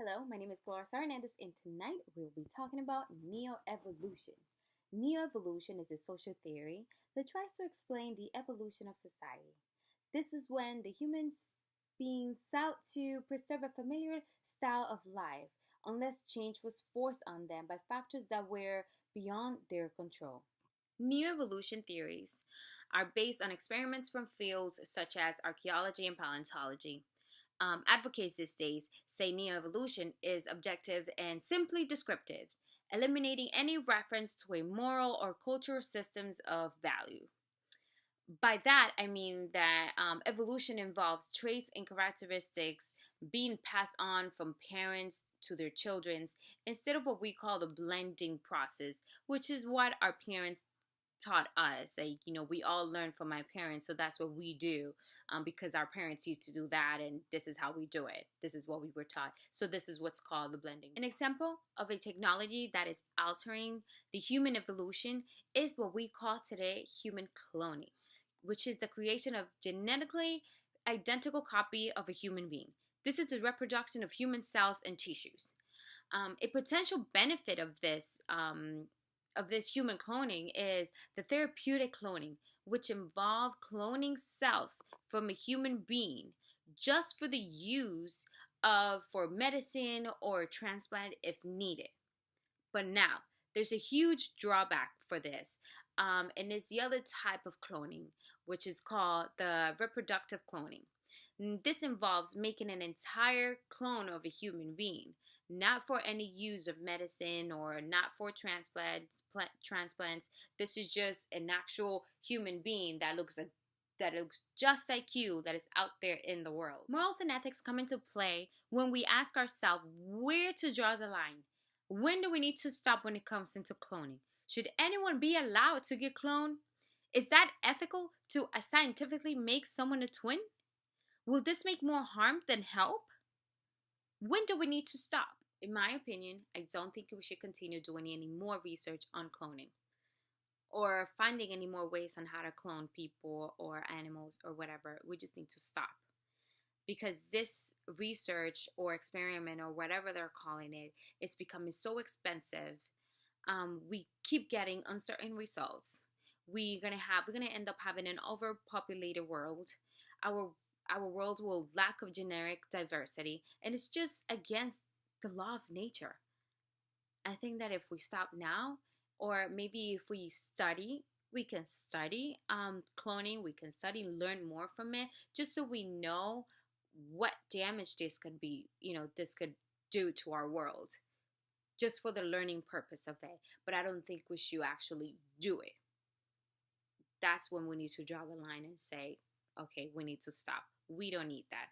Hello, my name is Flora Hernandez, and tonight we'll be talking about neo-evolution. Neo-evolution is a social theory that tries to explain the evolution of society. This is when the humans beings sought to preserve a familiar style of life, unless change was forced on them by factors that were beyond their control. Neo-evolution theories are based on experiments from fields such as archaeology and paleontology. Advocates these days say neo-evolution is objective and simply descriptive, eliminating any reference to a moral or cultural systems of value. By that, I mean that evolution involves traits and characteristics being passed on from parents to their children's instead of what we call the blending process, which is what our parents taught us. Like, we all learn from my parents, so that's what we do, because our parents used to do that, and this is how we do it. This is what we were taught. So this is what's called the blending. An example of a technology that is altering the human evolution is what we call today human cloning, which is the creation of genetically identical copy of a human being. This is the reproduction of human cells and tissues. A potential benefit of this human cloning is the therapeutic cloning, which involved cloning cells from a human being just for the use of for medicine or transplant if needed. But now there's a huge drawback for this, and it's the other type of cloning, which is called the reproductive cloning. This involves making an entire clone of a human being, not for any use of medicine or not for transplants. This is just an actual human being that looks just like you, that is out there in the world. Morals and ethics come into play when we ask ourselves where to draw the line. When do we need to stop when it comes into cloning? Should anyone be allowed to get cloned? Is that ethical to scientifically make someone a twin? Will this make more harm than help? When do we need to stop? In my opinion, I don't think we should continue doing any more research on cloning or finding any more ways on how to clone people or animals or whatever. We just need to stop, because this research or experiment or whatever they're calling it is becoming so expensive. We keep getting uncertain results. We're gonna end up having an overpopulated world. Our world will lack of genetic diversity, and it's just against the law of nature. I think that if we stop now, or maybe if we study, we can study cloning, we can study and learn more from it, just so we know what damage this could be, this could do to our world, just for the learning purpose of it. But I don't think we should actually do it. That's when we need to draw the line and say, okay, we need to stop. We don't need that.